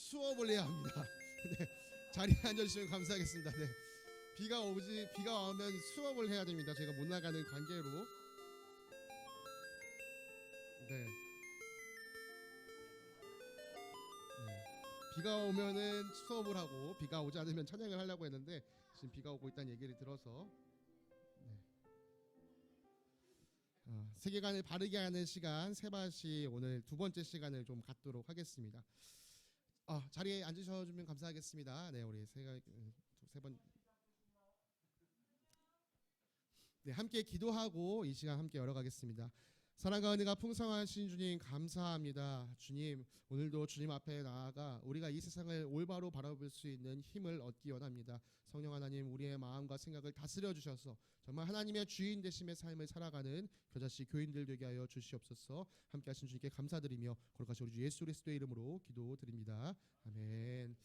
수업을 해야 합니다. 네, 자리에 앉아주시면 감사하겠습니다. 네, 비가 오면 수업을 해야 됩니다. 제가 못 나가는 관계로. 네, 네. 비가 오면은 수업을 하고 비가 오지 않으면 찬양을 하려고 했는데 지금 비가 오고 있다는 얘기를 들어서 네. 세계관을 바르게 하는 시간 세바시 오늘 두 번째 시간을 좀 갖도록 하겠습니다. 자리에 앉으셔주면 감사하겠습니다. 네, 우리 세번 네, 함께 기도하고 이 시간 함께 열어가겠습니다. 사랑과 은혜가 풍성하신 주님 감사합니다. 주님, 오늘도 주님 앞에 나아가 우리가 이 세상을 올바로 바라볼 수 있는 힘을 얻기 원합니다. 성령 하나님, 우리의 마음과 생각을 다스려 주셔서 정말 하나님의 주인 되심의 삶을 살아가는 겨자씨 교인들 되게 하여 주시옵소서. 함께 하신 주님께 감사드리며 거룩하신 우리 주 예수 그리스도의 이름으로 기도드립니다. 아멘.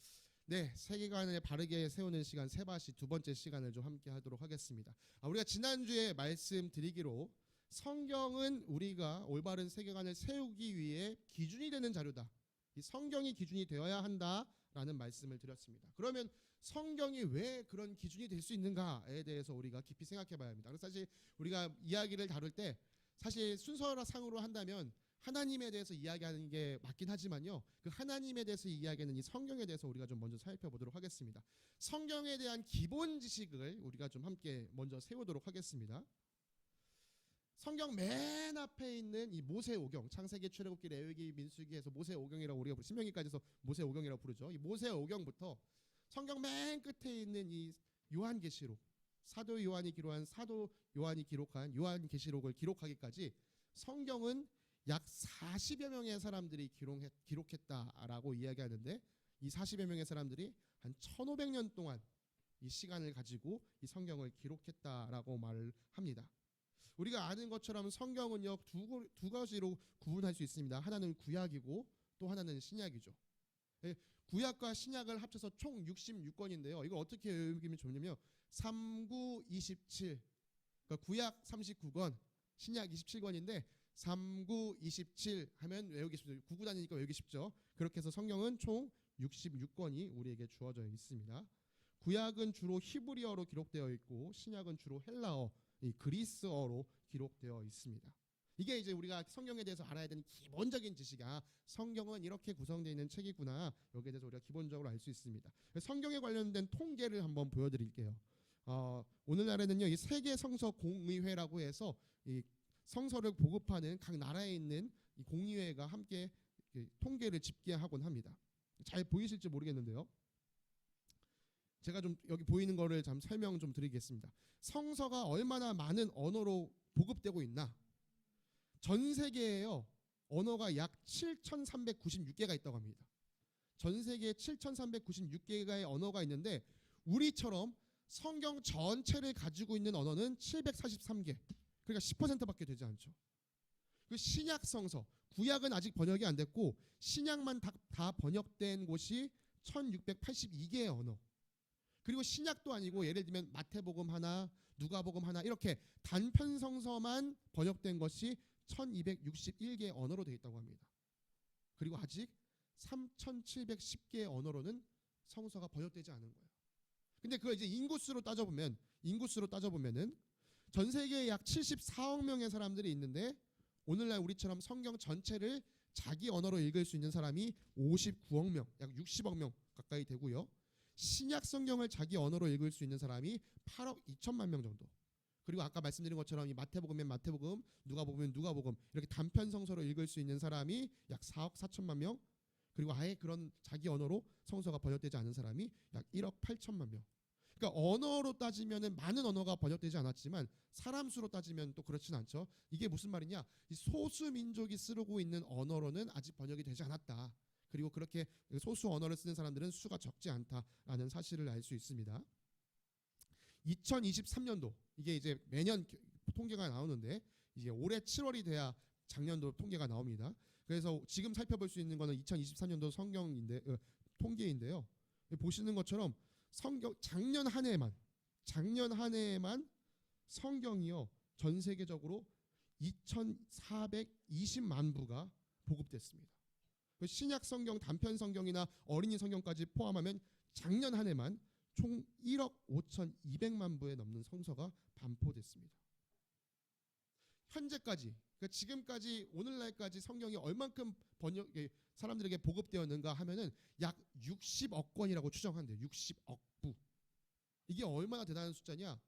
네, 세계관을 바르게 세우는 시간 세바시 두 번째 시간을 좀 함께 하도록 하겠습니다. 우리가 지난주에 말씀드리기로 성경은 우리가 올바른 세계관을 세우기 위해 기준이 되는 자료다. 이 성경이 기준이 되어야 한다라는 말씀을 드렸습니다. 그러면 성경이 왜 그런 기준이 될 수 있는가에 대해서 우리가 깊이 생각해 봐야 합니다. 그래서 사실 우리가 이야기를 다룰 때 사실 순서상으로 한다면 하나님에 대해서 이야기하는 게 맞긴 하지만요, 그 하나님에 대해서 이야기하는 이 성경에 대해서 우리가 좀 먼저 살펴보도록 하겠습니다. 성경에 대한 기본 지식을 우리가 좀 함께 먼저 세우도록 하겠습니다. 성경 맨 앞에 있는 이 모세오경, 창세기, 출애굽기, 레위기, 민수기에서 모세오경이라고 우리가 부르죠. 신명기까지서 모세오경이라고 부르죠. 이 모세오경부터 성경 맨 끝에 있는 이 요한계시록, 사도 요한이 기록한 요한계시록을 기록하기까지 성경은 약 40여 명의 사람들이 기록했다라고 이야기하는데, 이 40여 명의 사람들이 한 1500년 동안 이 시간을 가지고 이 성경을 기록했다라고 말을 합니다. 우리가 아는 것처럼 성경은요 두 가지로 구분할 수 있습니다. 하나는 구약이고 또 하나는 신약이죠. 구약과 신약을 합쳐서 총 66권인데요. 이걸 어떻게 외우면 좋냐면 39, 27, 그러니까 구약 39권, 신약 27권인데 39, 27 하면 외우기 쉽죠. 구구 다니니까 외우기 쉽죠. 그렇게 해서 성경은 총 66권이 우리에게 주어져 있습니다. 구약은 주로 히브리어로 기록되어 있고 신약은 주로 헬라어, 이 그리스어로 기록되어 있습니다. 이게 이제 우리가 성경에 대해서 알아야 되는 기본적인 지식이야. 성경은 이렇게 구성되어 있는 책이구나. 여기에 대해서 우리가 기본적으로 알 수 있습니다. 성경에 관련된 통계를 한번 보여드릴게요. 오늘날에는요, 이 세계 성서 공의회라고 해서 이 성서를 보급하는 각 나라에 있는 이 공의회가 함께 통계를 집계하곤 합니다. 잘 보이실지 모르겠는데요. 제가 좀 여기 보이는 거를 좀 설명 좀 드리겠습니다. 성서가 얼마나 많은 언어로 보급되고 있나? 전 세계에요, 언어가 약 7,396개가 있다고 합니다. 전 세계에 7,396개의 언어가 있는데 우리처럼 성경 전체를 가지고 있는 언어는 743개. 그러니까 10%밖에 되지 않죠. 그 신약 성서, 구약은 아직 번역이 안 됐고 신약만 다 번역된 곳이 1,682개의 언어. 그리고 신약도 아니고 예를 들면 마태복음 하나, 누가복음 하나 이렇게 단편 성서만 번역된 것이 1261개의 언어로 되어 있다고 합니다. 그리고 아직 3710개의 언어로는 성서가 번역되지 않은 거예요. 근데 그걸 이제 인구수로 따져보면은 전 세계에 약 74억 명의 사람들이 있는데 오늘날 우리처럼 성경 전체를 자기 언어로 읽을 수 있는 사람이 59억 명, 약 60억 명 가까이 되고요. 신약 성경을 자기 언어로 읽을 수 있는 사람이 8억 2천만 명 정도. 그리고 아까 말씀드린 것처럼 이 마태복음이면 마태복음, 누가복음이면 누가복음 이렇게 단편 성서로 읽을 수 있는 사람이 약 4억 4천만 명. 그리고 아예 그런 자기 언어로 성서가 번역되지 않은 사람이 약 1억 8천만 명. 그러니까 언어로 따지면은 많은 언어가 번역되지 않았지만 사람 수로 따지면 또 그렇진 않죠. 이게 무슨 말이냐? 이 소수 민족이 쓰고 있는 언어로는 아직 번역이 되지 않았다. 그리고 그렇게 소수 언어를 쓰는 사람들은 수가 적지 않다라는 사실을 알 수 있습니다. 2023년도 이게 이제 매년 통계가 나오는데 이제 올해 7월이 돼야 작년도 통계가 나옵니다. 그래서 지금 살펴볼 수 있는 거는 2023년도 통계인데요. 보시는 것처럼 성경 작년 한 해에만 성경이요 전 세계적으로 2,420만 부가 보급됐습니다. 그 신약 성경 단편 성경이나 어린이 성경까지 포함하면 작년 한 해만 총 1억 5,200만 부에 넘는 성서가 반포됐습니다. 현재까지, 그러니까 지금까지 오늘날까지 성경이 얼만큼 사람들에게 보급되었는가 하면은 약 60억 권이라고 추정한대요. 60억 부. 이게 얼마나 대단한 숫자냐?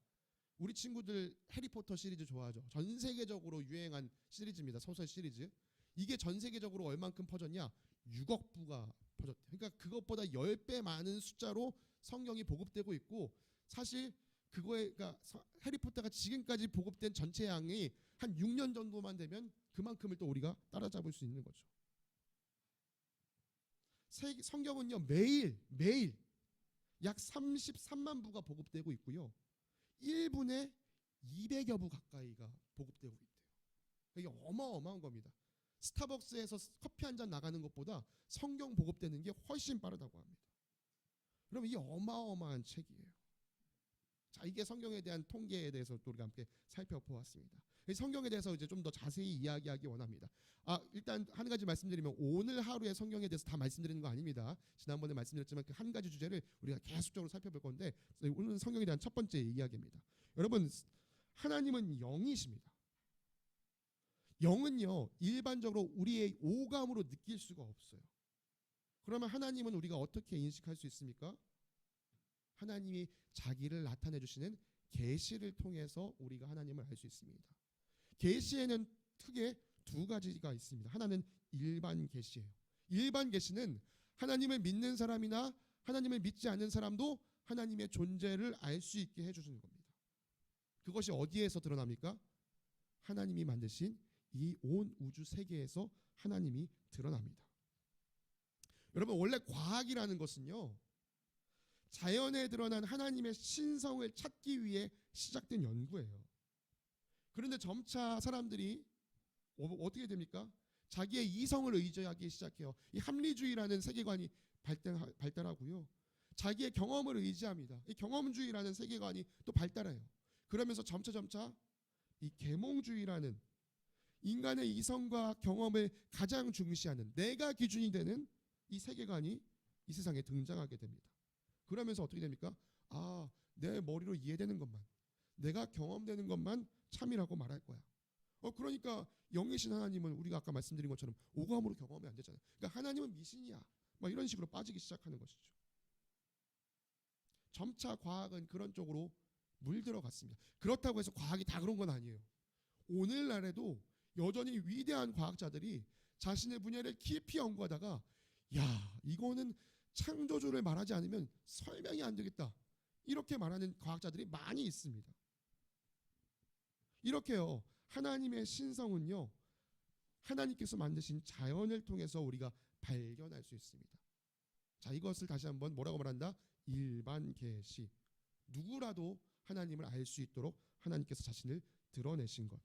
우리 친구들 해리포터 시리즈 좋아하죠. 전 세계적으로 유행한 시리즈입니다. 소설 시리즈. 이게 전 세계적으로 얼만큼 퍼졌냐? 6억 부가 퍼졌대요. 그러니까 그것보다 10배 많은 숫자로 성경이 보급되고 있고, 사실 그러니까 해리포터가 지금까지 보급된 전체 양이 한 6년 정도만 되면 그만큼을 또 우리가 따라잡을 수 있는 거죠. 성경은요, 매일 약 33만 부가 보급되고 있고요. 1분에 200여 부 가까이가 보급되고 있대요. 이게 어마어마한 겁니다. 스타벅스에서 커피 한 잔 나가는 것보다 성경 보급되는 게 훨씬 빠르다고 합니다. 그럼 이게 어마어마한 책이에요. 자, 이게 성경에 대한 통계에 대해서 또 우리가 함께 살펴보았습니다. 성경에 대해서 이제 좀 더 자세히 이야기하기 원합니다. 일단 한 가지 말씀드리면, 오늘 하루에 성경에 대해서 다 말씀드리는 거 아닙니다. 지난번에 말씀드렸지만 그 한 가지 주제를 우리가 계속적으로 살펴볼 건데, 오늘은 성경에 대한 첫 번째 이야기입니다. 여러분, 하나님은 영이십니다. 영은요, 일반적으로 우리의 오감으로 느낄 수가 없어요. 그러면 하나님은 우리가 어떻게 인식할 수 있습니까? 하나님이 자기를 나타내 주시는 계시를 통해서 우리가 하나님을 알 수 있습니다. 계시에는 크게 두 가지가 있습니다. 하나는 일반 계시예요. 일반 계시는 하나님을 믿는 사람이나 하나님을 믿지 않는 사람도 하나님의 존재를 알 수 있게 해주시는 겁니다. 그것이 어디에서 드러납니까? 하나님이 만드신 이 온 우주 세계에서 하나님이 드러납니다. 여러분, 원래 과학이라는 것은요, 자연에 드러난 하나님의 신성을 찾기 위해 시작된 연구예요. 그런데 점차 사람들이 어떻게 됩니까? 자기의 이성을 의지하기 시작해요. 이 합리주의라는 세계관이 발달하고요. 자기의 경험을 의지합니다. 이 경험주의라는 세계관이 또 발달해요. 그러면서 점차 이 계몽주의라는 인간의 이성과 경험을 가장 중시하는 내가 기준이 되는 이 세계관이 이 세상에 등장하게 됩니다. 그러면서 어떻게 됩니까? 내 머리로 이해되는 것만, 내가 경험되는 것만 참이라고 말할 거야. 그러니까 영이신 하나님은 우리가 아까 말씀드린 것처럼 오감으로 경험이 안 되잖아요. 그러니까 하나님은 미신이야, 이런 식으로 빠지기 시작하는 것이죠. 점차 과학은 그런 쪽으로 물들어갔습니다. 그렇다고 해서 과학이 다 그런 건 아니에요. 오늘날에도 여전히 위대한 과학자들이 자신의 분야를 깊이 연구하다가, 이거는 창조주를 말하지 않으면 설명이 안 되겠다, 이렇게 말하는 과학자들이 많이 있습니다. 이렇게요, 하나님의 신성은요, 하나님께서 만드신 자연을 통해서 우리가 발견할 수 있습니다. 자, 이것을 다시 한번 뭐라고 말한다? 일반 계시. 누구라도 하나님을 알 수 있도록 하나님께서 자신을 드러내신 것.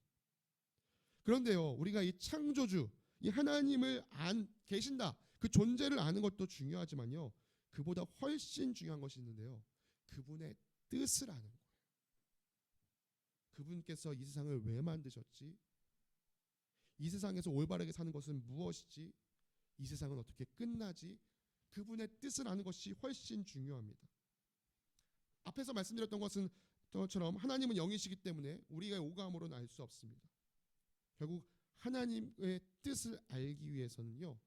그런데요, 우리가 이 창조주, 이 하나님을 계신다, 그 존재를 아는 것도 중요하지만요, 그보다 훨씬 중요한 것이 있는데요, 그분의 뜻을 아는 거예요. 그분께서 이 세상을 왜 만드셨지? 이 세상에서 올바르게 사는 것은 무엇이지? 이 세상은 어떻게 끝나지? 그분의 뜻을 아는 것이 훨씬 중요합니다. 앞에서 말씀드렸던 것처럼 하나님은 영이시기 때문에 우리가 오감으로는 알 수 없습니다. 결국 하나님의 뜻을 알기 위해서는요,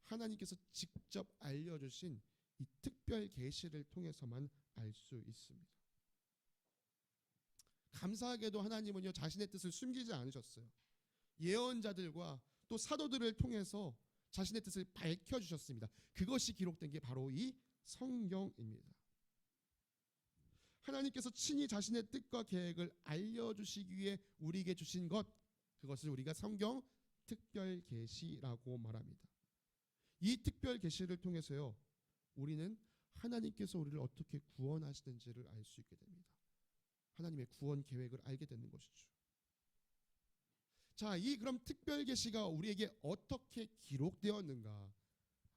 하나님께서 직접 알려주신 이 특별 계시를 통해서만 알 수 있습니다. 감사하게도 하나님은요, 자신의 뜻을 숨기지 않으셨어요. 예언자들과 또 사도들을 통해서 자신의 뜻을 밝혀주셨습니다. 그것이 기록된 게 바로 이 성경입니다. 하나님께서 친히 자신의 뜻과 계획을 알려주시기 위해 우리에게 주신 것, 그것을 우리가 성경 특별 계시라고 말합니다. 이 특별 계시를 통해서요, 우리는 하나님께서 우리를 어떻게 구원하시는지를 알 수 있게 됩니다. 하나님의 구원 계획을 알게 되는 것이죠. 자, 그럼 특별 계시가 우리에게 어떻게 기록되었는가?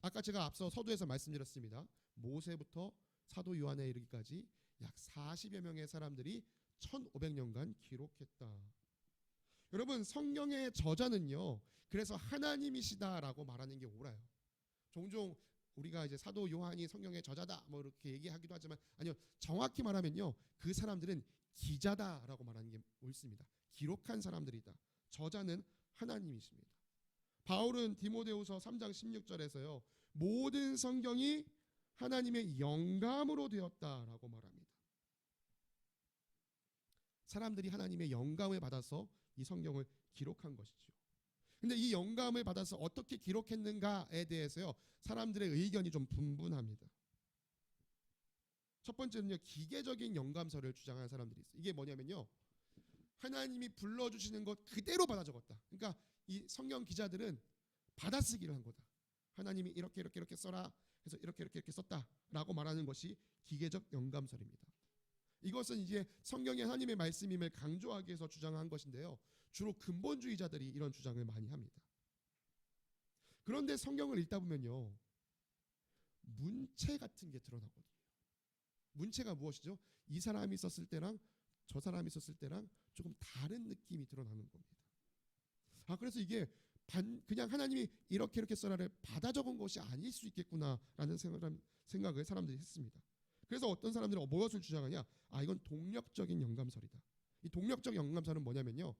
아까 제가 앞서 서두에서 말씀드렸습니다. 모세부터 사도 요한에 이르기까지 약 40여 명의 사람들이 1500년간 기록했다. 여러분, 성경의 저자는요, 그래서 하나님이시다라고 말하는 게 옳아요. 종종 우리가 이제 사도 요한이 성경의 저자다 뭐 이렇게 얘기하기도 하지만 아니요, 정확히 말하면요, 그 사람들은 기자다라고 말하는 게 옳습니다. 기록한 사람들이다. 저자는 하나님이십니다. 바울은 디모데후서 3장 16절에서요, 모든 성경이 하나님의 영감으로 되었다라고 말합니다. 사람들이 하나님의 영감을 받아서 이 성경을 기록한 것이죠. 근데 이 영감을 받아서 어떻게 기록했는가에 대해서요, 사람들의 의견이 좀 분분합니다. 첫 번째는요, 기계적인 영감서를 주장하는 사람들이 있어요. 이게 뭐냐면요, 하나님이 불러주시는 것 그대로 받아 적었다. 그러니까 이 성경 기자들은 받아쓰기를 한 거다. 하나님이 이렇게 이렇게 이렇게 써라 해서 이렇게 이렇게 이렇게 썼다라고 말하는 것이 기계적 영감설입니다. 이것은 이제 성경이 하나님의 말씀임을 강조하기 위해서 주장한 것인데요, 주로 근본주의자들이 이런 주장을 많이 합니다. 그런데 성경을 읽다 보면요, 문체 같은 게 드러나거든요. 문체가 무엇이죠? 이 사람이 썼을 때랑 저 사람이 썼을 때랑 조금 다른 느낌이 드러나는 겁니다. 그래서 이게 그냥 하나님이 이렇게 이렇게 써라를 받아 적은 것이 아닐 수 있겠구나라는 생각을 사람들이 했습니다. 그래서 어떤 사람들은 무엇을 주장하냐? 이건 동력적인 영감설이다. 이 동력적 영감설은 뭐냐면요,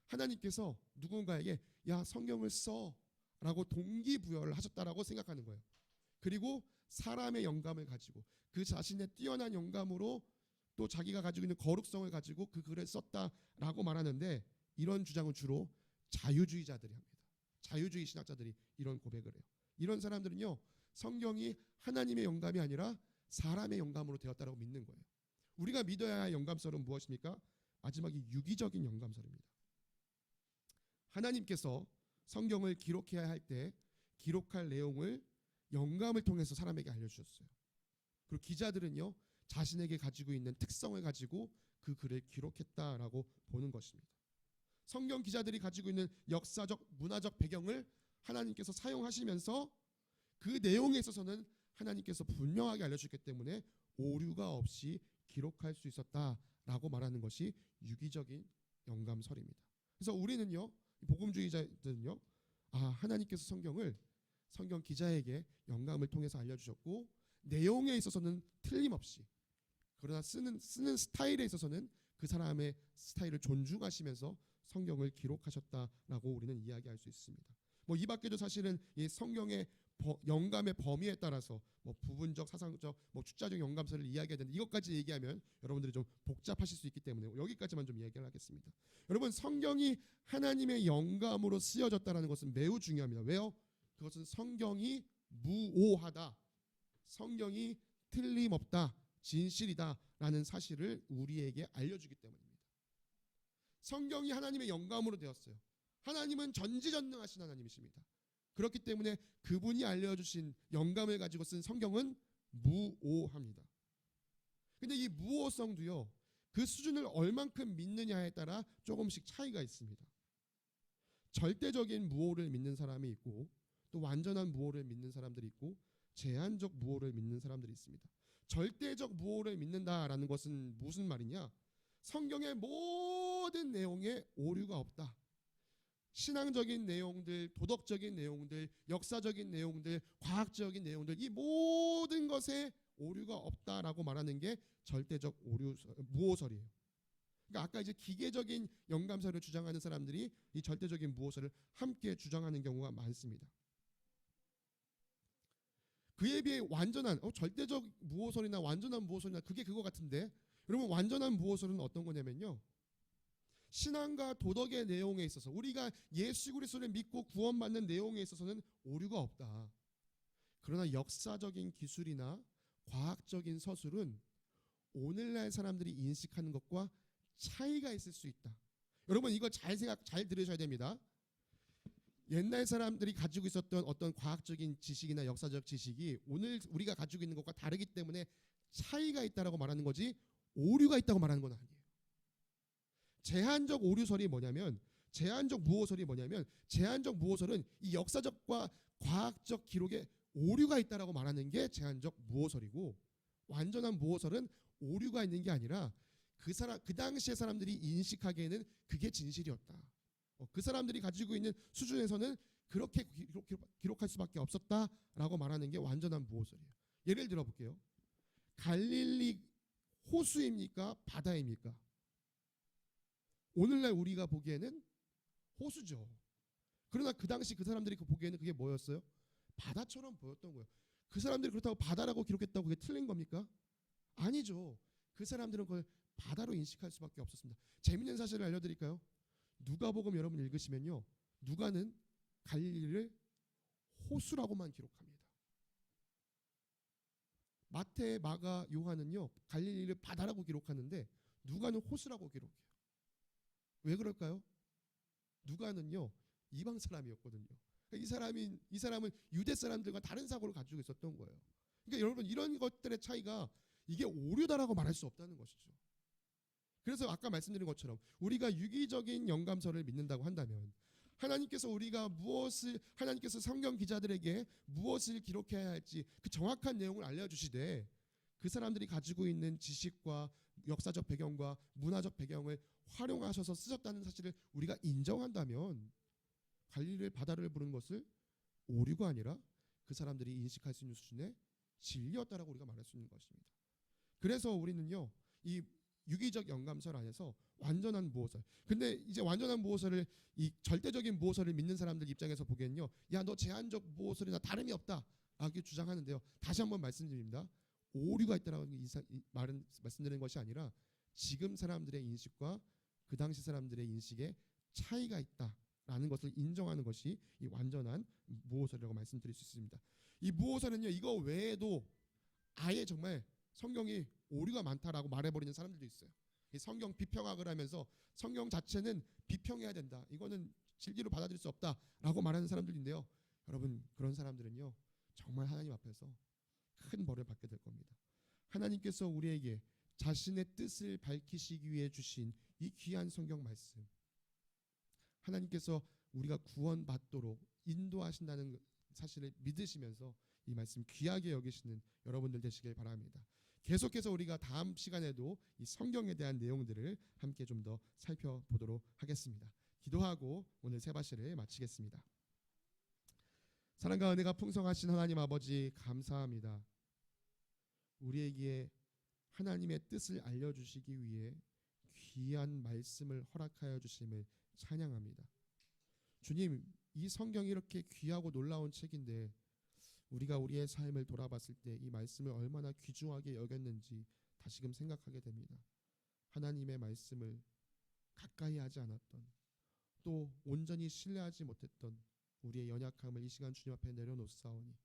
하나님께서 누군가에게 야, 성경을 써라고 동기부여를 하셨다라고 생각하는 거예요. 그리고 사람의 영감을 가지고 그 자신의 뛰어난 영감으로 또 자기가 가지고 있는 거룩성을 가지고 그 글을 썼다라고 말하는데, 이런 주장은 주로 자유주의자들이 합니다. 자유주의 신학자들이 이런 고백을 해요. 이런 사람들은요, 성경이 하나님의 영감이 아니라 사람의 영감으로 되었다라고 믿는 거예요. 우리가 믿어야 할 영감설은 무엇입니까? 마지막에 유기적인 영감설입니다. 하나님께서 성경을 기록해야 할 때 기록할 내용을 영감을 통해서 사람에게 알려주셨어요. 그리고 기자들은요, 자신에게 가지고 있는 특성을 가지고 그 글을 기록했다라고 보는 것입니다. 성경 기자들이 가지고 있는 역사적, 문화적 배경을 하나님께서 사용하시면서 그 내용에 있어서는 하나님께서 분명하게 알려주셨기 때문에 오류가 없이 기록할 수 있었다라고 말하는 것이 유기적인 영감설입니다. 그래서 우리는요, 복음주의자들은요, 하나님께서 성경 기자에게 영감을 통해서 알려주셨고, 내용에 있어서는 틀림없이, 그러나 쓰는 스타일에 있어서는 그 사람의 스타일을 존중하시면서 성경을 기록하셨다라고 우리는 이야기할 수 있습니다. 이 밖에도 사실은 이 성경의 영감의 범위에 따라서 부분적, 사상적, 축자적 영감설을 이야기해야 되는데, 이것까지 얘기하면 여러분들이 좀 복잡하실 수 있기 때문에 여기까지만 좀 이야기를 하겠습니다. 여러분, 성경이 하나님의 영감으로 쓰여졌다는 것은 매우 중요합니다. 왜요? 그것은 성경이 무오하다, 성경이 틀림없다, 진실이다라는 사실을 우리에게 알려주기 때문입니다. 성경이 하나님의 영감으로 되었어요. 하나님은 전지전능하신 하나님이십니다. 그렇기 때문에 그분이 알려주신 영감을 가지고 쓴 성경은 무오합니다. 근데 이 무오성도요, 그 수준을 얼만큼 믿느냐에 따라 조금씩 차이가 있습니다. 절대적인 무오를 믿는 사람이 있고, 또 완전한 무오를 믿는 사람들이 있고, 제한적 무오를 믿는 사람들이 있습니다. 절대적 무오를 믿는다라는 것은 무슨 말이냐? 성경의 모든 내용에 오류가 없다. 신앙적인 내용들, 도덕적인 내용들, 역사적인 내용들, 과학적인 내용들, 이 모든 것에 오류가 없다라고 말하는 게 절대적 무오설이에요. 그러니까 아까 이제 기계적인 영감설을 주장하는 사람들이 이 절대적인 무오설을 함께 주장하는 경우가 많습니다. 그에 비해 완전한 절대적 무오설이나 완전한 무오설이나 그게 그거 같은데, 여러분, 완전한 무오설은 어떤 거냐면요, 신앙과 도덕의 내용에 있어서 우리가 예수 그리스도를 믿고 구원받는 내용에 있어서는 오류가 없다. 그러나 역사적인 기술이나 과학적인 서술은 오늘날 사람들이 인식하는 것과 차이가 있을 수 있다. 여러분, 이거 잘 들으셔야 됩니다. 옛날 사람들이 가지고 있었던 어떤 과학적인 지식이나 역사적 지식이 오늘 우리가 가지고 있는 것과 다르기 때문에 차이가 있다라고 말하는 거지, 오류가 있다고 말하는 건 아니에요. 제한적 오류설이 뭐냐면, 제한적 무오설은 이 역사적과 과학적 기록에 오류가 있다라고 말하는 게 제한적 무오설이고, 완전한 무오설은 오류가 있는 게 아니라 그 당시의 사람들이 인식하기에는 그게 진실이었다. 그 사람들이 가지고 있는 수준에서는 그렇게 기록할 수밖에 없었다라고 말하는 게 완전한 무호설이에요. 예를 들어 볼게요. 갈릴리 호수입니까? 바다입니까? 오늘날 우리가 보기에는 호수죠. 그러나 그 당시 그 사람들이 보기에는 그게 뭐였어요? 바다처럼 보였던 거예요. 그 사람들이 그렇다고 바다라고 기록했다고 그게 틀린 겁니까? 아니죠. 그 사람들은 그걸 바다로 인식할 수밖에 없었습니다. 재밌는 사실을 알려드릴까요? 누가복음 여러분 읽으시면요, 누가는 갈릴리를 호수라고만 기록합니다. 마태, 마가, 요한은요 갈릴리를 바다라고 기록하는데 누가는 호수라고 기록해요. 왜 그럴까요? 누가는요 이방 사람이었거든요. 이 사람은 유대 사람들과 다른 사고를 가지고 있었던 거예요. 그러니까 여러분 이런 것들의 차이가 이게 오류다라고 말할 수 없다는 것이죠. 그래서 아까 말씀드린 것처럼 우리가 유기적인 영감서를 믿는다고 한다면 하나님께서 성경 기자들에게 무엇을 기록해야 할지 그 정확한 내용을 알려주시되 그 사람들이 가지고 있는 지식과 역사적 배경과 문화적 배경을 활용하셔서 쓰셨다는 사실을 우리가 인정한다면 갈릴리를 바다를 부른 것을 오류가 아니라 그 사람들이 인식할 수 있는 수준의 진리였다라고 우리가 말할 수 있는 것입니다. 그래서 우리는요 이 유기적 영감설 안에서 완전한 무호설. 근데 이제 완전한 무호설을 이 절대적인 무호설을 믿는 사람들 입장에서 보기엔요, 야 너 제한적 무호설이나 다름이 없다 라고 주장하는데요. 다시 한번 말씀드립니다. 오류가 있다라는 말은 말씀드리는 것이 아니라 지금 사람들의 인식과 그 당시 사람들의 인식에 차이가 있다라는 것을 인정하는 것이 이 완전한 무호설이라고 말씀드릴 수 있습니다. 이 무호설은요 이거 외에도 아예 정말 성경이 오류가 많다라고 말해버리는 사람들도 있어요. 이 성경 비평학을 하면서 성경 자체는 비평해야 된다. 이거는 진리로 받아들일 수 없다라고 말하는 사람들인데요. 여러분 그런 사람들은요 정말 하나님 앞에서 큰 벌을 받게 될 겁니다. 하나님께서 우리에게 자신의 뜻을 밝히시기 위해 주신 이 귀한 성경 말씀, 하나님께서 우리가 구원받도록 인도하신다는 사실을 믿으시면서 이 말씀 귀하게 여기시는 여러분들 되시길 바랍니다. 계속해서 우리가 다음 시간에도 이 성경에 대한 내용들을 함께 좀 더 살펴보도록 하겠습니다. 기도하고 오늘 세바시를 마치겠습니다. 사랑과 은혜가 풍성하신 하나님 아버지 감사합니다. 우리에게 하나님의 뜻을 알려주시기 위해 귀한 말씀을 허락하여 주심을 찬양합니다. 주님, 이 성경이 이렇게 귀하고 놀라운 책인데 우리가 우리의 삶을 돌아봤을 때 이 말씀을 얼마나 귀중하게 여겼는지 다시금 생각하게 됩니다. 하나님의 말씀을 가까이 하지 않았던, 또 온전히 신뢰하지 못했던 우리의 연약함을 이 시간 주님 앞에 내려놓사오니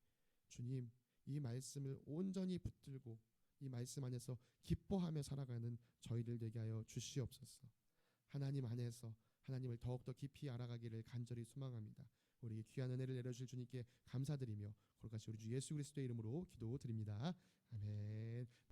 주님, 이 말씀을 온전히 붙들고 이 말씀 안에서 기뻐하며 살아가는 저희들 되게 하여 주시옵소서. 하나님 안에서 하나님을 더욱더 깊이 알아가기를 간절히 소망합니다. 우리에게 귀한 은혜를 내려주실 주님께 감사드리며 거룩하신 우리 주 예수 그리스도의 이름으로 기도드립니다. 아멘.